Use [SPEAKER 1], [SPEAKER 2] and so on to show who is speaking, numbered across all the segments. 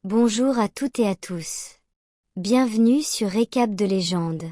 [SPEAKER 1] Bonjour à toutes et à tous. Bienvenue sur Récap de légende.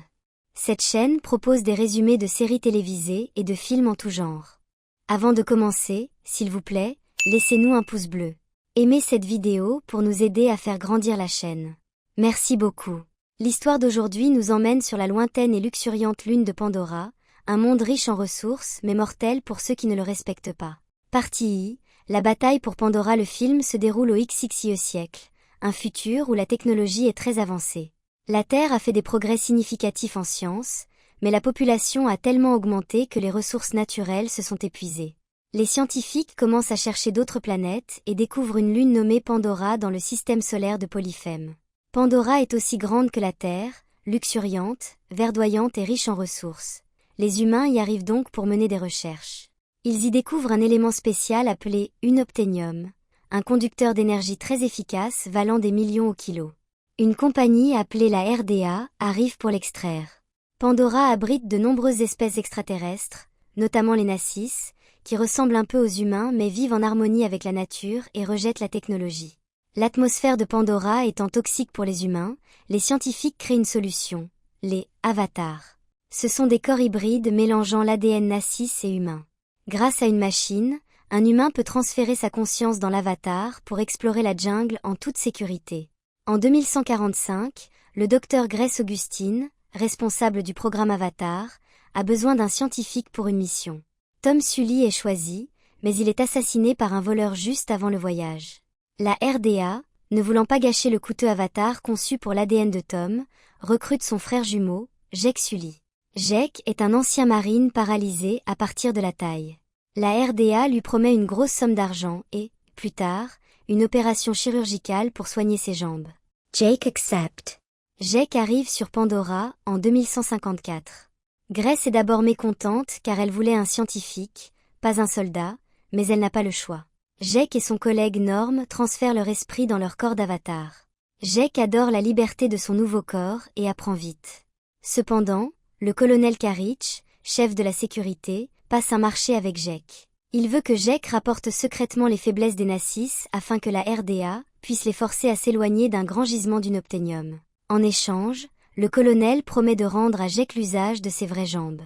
[SPEAKER 1] Cette chaîne propose des résumés de séries télévisées et de films en tout genre. Avant de commencer, s'il vous plaît, laissez-nous un pouce bleu. Aimez cette vidéo pour nous aider à faire grandir la chaîne. Merci beaucoup. L'histoire d'aujourd'hui nous emmène sur la lointaine et luxuriante lune de Pandora, un monde riche en ressources mais mortel pour ceux qui ne le respectent pas. Partie I, la bataille pour Pandora. Le film se déroule au XXe siècle. Un futur où la technologie est très avancée. La Terre a fait des progrès significatifs en sciences, mais la population a tellement augmenté que les ressources naturelles se sont épuisées. Les scientifiques commencent à chercher d'autres planètes et découvrent une lune nommée Pandora dans le système solaire de Polyphème. Pandora est aussi grande que la Terre, luxuriante, verdoyante et riche en ressources. Les humains y arrivent donc pour mener des recherches. Ils y découvrent un élément spécial appelé unobtainium, un conducteur d'énergie très efficace valant des millions au kilo. Une compagnie appelée la RDA arrive pour l'extraire. Pandora abrite de nombreuses espèces extraterrestres, notamment les Nassis, qui ressemblent un peu aux humains mais vivent en harmonie avec la nature et rejettent la technologie. L'atmosphère de Pandora étant toxique pour les humains, les scientifiques créent une solution, les avatars. Ce sont des corps hybrides mélangeant l'ADN Nassis et humain. Grâce à une machine, un humain peut transférer sa conscience dans l'avatar pour explorer la jungle en toute sécurité. En 2145, le docteur Grace Augustine, responsable du programme Avatar, a besoin d'un scientifique pour une mission. Tom Sully est choisi, mais il est assassiné par un voleur juste avant le voyage. La RDA, ne voulant pas gâcher le coûteux avatar conçu pour l'ADN de Tom, recrute son frère jumeau, Jake Sully. Jake est un ancien marine paralysé à partir de la taille. La RDA lui promet une grosse somme d'argent et, plus tard, une opération chirurgicale pour soigner ses jambes. Jake accepte. Jake arrive sur Pandora en 2154. Grace est d'abord mécontente car elle voulait un scientifique, pas un soldat, mais elle n'a pas le choix. Jake et son collègue Norm transfèrent leur esprit dans leur corps d'avatar. Jake adore la liberté de son nouveau corps et apprend vite. Cependant, le colonel Karich, chef de la sécurité, passe un marché avec Jake. Il veut que Jake rapporte secrètement les faiblesses des Nassis afin que la RDA puisse les forcer à s'éloigner d'un grand gisement d'unobtainium. En échange, le colonel promet de rendre à Jake l'usage de ses vraies jambes.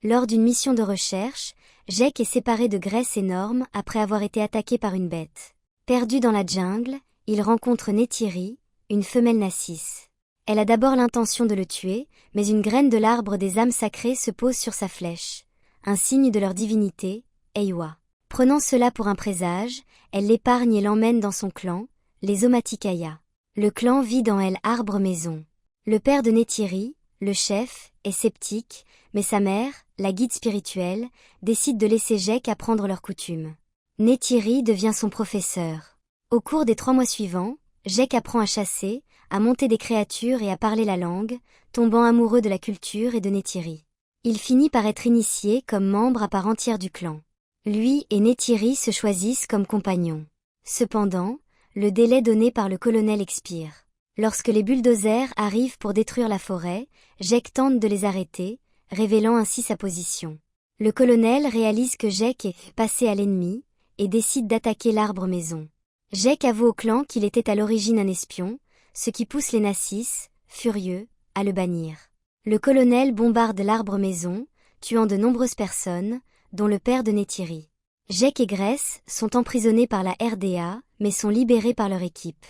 [SPEAKER 1] Lors d'une mission de recherche, Jake est séparé de Grace et Norm après avoir été attaqué par une bête. Perdu dans la jungle, il rencontre Neytiri, une femelle Nassis. Elle a d'abord l'intention de le tuer, mais une graine de l'arbre des âmes sacrées se pose sur sa flèche. Un signe de leur divinité, Eywa. Prenant cela pour un présage, elle l'épargne et l'emmène dans son clan, les Omaticaya. Le clan vit dans El Arbre Maison. Le père de Neytiri, le chef, est sceptique, mais sa mère, la guide spirituelle, décide de laisser Jake apprendre leurs coutumes. Neytiri devient son professeur. Au cours des 3 mois suivants, Jake apprend à chasser, à monter des créatures et à parler la langue, tombant amoureux de la culture et de Neytiri. Il finit par être initié comme membre à part entière du clan. Lui et Neytiri se choisissent comme compagnons. Cependant, le délai donné par le colonel expire. Lorsque les bulldozers arrivent pour détruire la forêt, Jake tente de les arrêter, révélant ainsi sa position. Le colonel réalise que Jake est passé à l'ennemi, et décide d'attaquer l'arbre maison. Jake avoue au clan qu'il était à l'origine un espion, ce qui pousse les Nassis, furieux, à le bannir. Le colonel bombarde l'arbre maison, tuant de nombreuses personnes, dont le père de Neytiri. Jake et Grace sont emprisonnés par la RDA, mais sont libérés par leur équipe.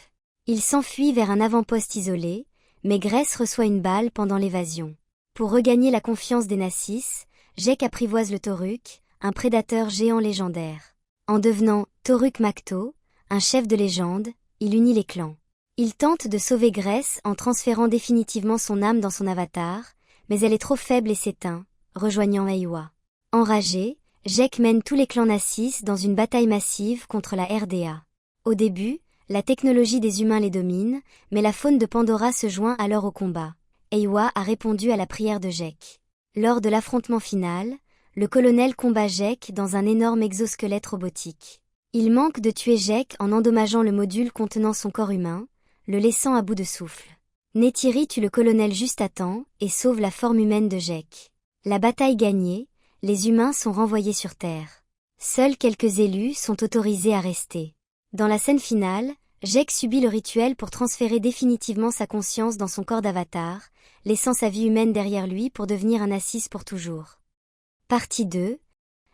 [SPEAKER 1] Ils s'enfuient vers un avant-poste isolé, mais Grace reçoit une balle pendant l'évasion. Pour regagner la confiance des Nassis, Jake apprivoise le Toruk, un prédateur géant légendaire. En devenant Toruk Makto, un chef de légende, il unit les clans. Il tente de sauver Grace en transférant définitivement son âme dans son avatar, mais elle est trop faible et s'éteint, rejoignant Eywa. Enragé, Jake mène tous les clans Nassis dans une bataille massive contre la RDA. Au début, la technologie des humains les domine, mais la faune de Pandora se joint alors au combat. Eywa a répondu à la prière de Jake. Lors de l'affrontement final, le colonel combat Jake dans un énorme exosquelette robotique. Il manque de tuer Jake en endommageant le module contenant son corps humain, le laissant à bout de souffle. Neytiri tue le colonel juste à temps et sauve la forme humaine de Jake. La bataille gagnée, les humains sont renvoyés sur Terre. Seuls quelques élus sont autorisés à rester. Dans la scène finale, Jake subit le rituel pour transférer définitivement sa conscience dans son corps d'avatar, laissant sa vie humaine derrière lui pour devenir un Assis pour toujours. Partie 2.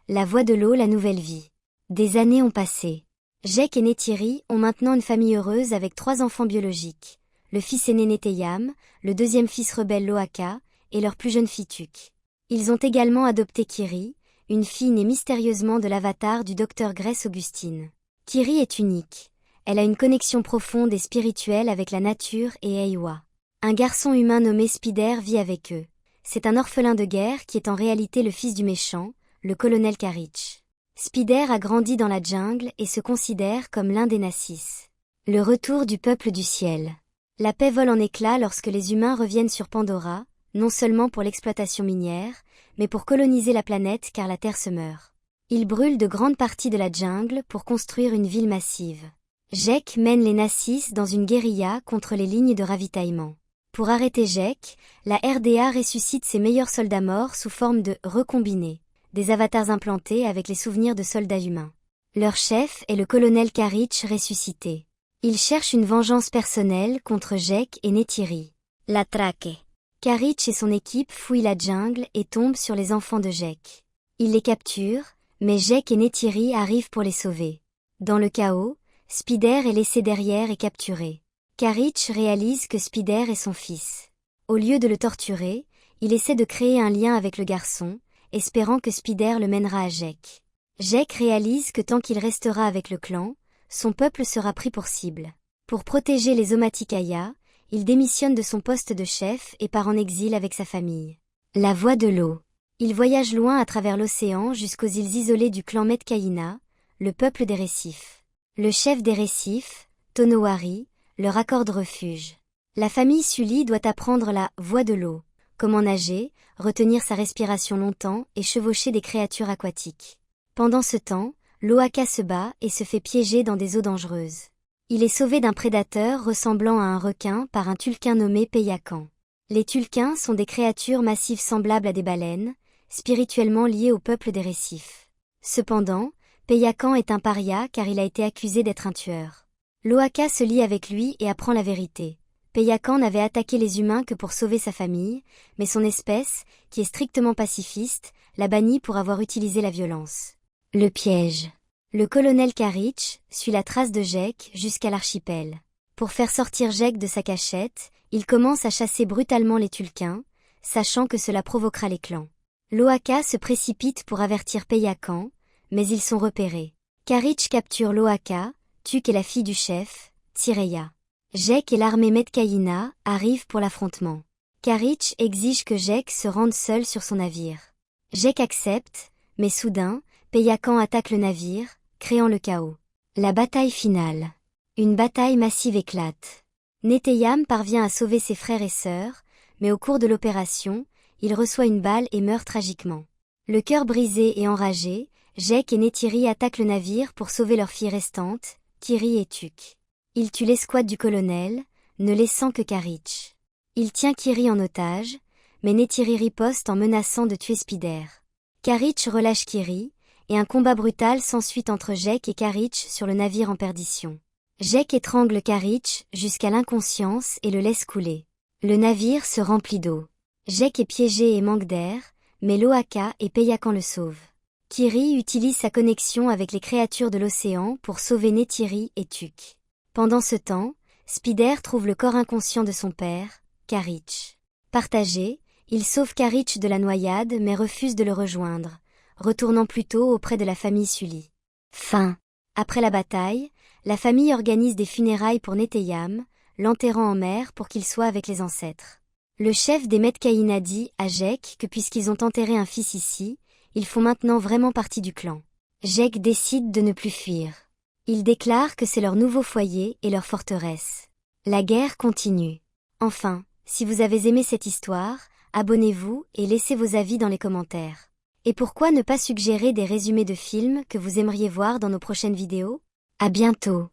[SPEAKER 1] La voix de l'eau, la nouvelle vie. Des années ont passé. Jake et Neytiri ont maintenant une famille heureuse avec 3 enfants biologiques. Le fils aîné Neteyam, le deuxième fils rebelle Lohaka, et leur plus jeune fille Tuk. Ils ont également adopté Kiri, une fille née mystérieusement de l'avatar du docteur Grace Augustine. Kiri est unique. Elle a une connexion profonde et spirituelle avec la nature et Eiwa. Un garçon humain nommé Spider vit avec eux. C'est un orphelin de guerre qui est en réalité le fils du méchant, le colonel Karich. Spider a grandi dans la jungle et se considère comme l'un des Nassis. Le retour du peuple du ciel. La paix vole en éclats lorsque les humains reviennent sur Pandora, non seulement pour l'exploitation minière, mais pour coloniser la planète car la Terre se meurt. Ils brûlent de grandes parties de la jungle pour construire une ville massive. Jake mène les Nassis dans une guérilla contre les lignes de ravitaillement. Pour arrêter Jake, la RDA ressuscite ses meilleurs soldats morts sous forme de recombinés, des avatars implantés avec les souvenirs de soldats humains. Leur chef est le colonel Karich ressuscité. Il cherche une vengeance personnelle contre Jake et Neytiri. La traque. Karich et son équipe fouillent la jungle et tombent sur les enfants de Jake. Ils les capturent, mais Jake et Neytiri arrivent pour les sauver. Dans le chaos, Spider est laissé derrière et capturé. Karich réalise que Spider est son fils. Au lieu de le torturer, il essaie de créer un lien avec le garçon, espérant que Spider le mènera à Jake. Jake réalise que tant qu'il restera avec le clan, son peuple sera pris pour cible. Pour protéger les Omaticaya, il démissionne de son poste de chef et part en exil avec sa famille. La voie de l'eau. Il voyage loin à travers l'océan jusqu'aux îles isolées du clan Metcaïna, le peuple des récifs. Le chef des récifs, Tonowari, leur accorde refuge. La famille Sully doit apprendre la voie de l'eau, comment nager, retenir sa respiration longtemps et chevaucher des créatures aquatiques. Pendant ce temps, Lohaka se bat et se fait piéger dans des eaux dangereuses. Il est sauvé d'un prédateur ressemblant à un requin par un tulquin nommé Peyakan. Les tulquins sont des créatures massives semblables à des baleines, spirituellement liées au peuple des récifs. Cependant, Peyakan est un paria car il a été accusé d'être un tueur. Lohaka se lie avec lui et apprend la vérité. Peyakan n'avait attaqué les humains que pour sauver sa famille, mais son espèce, qui est strictement pacifiste, l'a banni pour avoir utilisé la violence. Le piège. Le colonel Karich suit la trace de Jake jusqu'à l'archipel. Pour faire sortir Jake de sa cachette, il commence à chasser brutalement les tulquins, sachant que cela provoquera les clans. Lohaka se précipite pour avertir Peyakan, mais ils sont repérés. Karich capture Lohaka, Tuk et la fille du chef, Tireya. Jake et l'armée Metcaïna arrivent pour l'affrontement. Karich exige que Jake se rende seul sur son navire. Jake accepte, mais soudain, Peyakan attaque le navire, créant le chaos. La bataille finale. Une bataille massive éclate. Neteyam parvient à sauver ses frères et sœurs, mais au cours de l'opération, il reçoit une balle et meurt tragiquement. Le cœur brisé et enragé, Jake et Neytiri attaquent le navire pour sauver leurs filles restantes, Kiri et Tuk. Ils tuent l'escouade du colonel, ne laissant que Karich. Il tient Kiri en otage, mais Neytiri riposte en menaçant de tuer Spider. Karich relâche Kiri, et un combat brutal s'ensuit entre Jake et Karich sur le navire en perdition. Jake étrangle Karich jusqu'à l'inconscience et le laisse couler. Le navire se remplit d'eau. Jake est piégé et manque d'air, mais Lohaka et Peyakan le sauvent. Kiri utilise sa connexion avec les créatures de l'océan pour sauver Neytiri et Tuk. Pendant ce temps, Spider trouve le corps inconscient de son père, Karich. Partagé, il sauve Karich de la noyade mais refuse de le rejoindre, retournant plutôt auprès de la famille Sully. Fin. Après la bataille, la famille organise des funérailles pour Neteyam, l'enterrant en mer pour qu'il soit avec les ancêtres. Le chef des Metcaïna dit à Jake que puisqu'ils ont enterré un fils ici, ils font maintenant vraiment partie du clan. Jake décide de ne plus fuir. Il déclare que c'est leur nouveau foyer et leur forteresse. La guerre continue. Enfin, si vous avez aimé cette histoire, abonnez-vous et laissez vos avis dans les commentaires. Et pourquoi ne pas suggérer des résumés de films que vous aimeriez voir dans nos prochaines vidéos? À bientôt!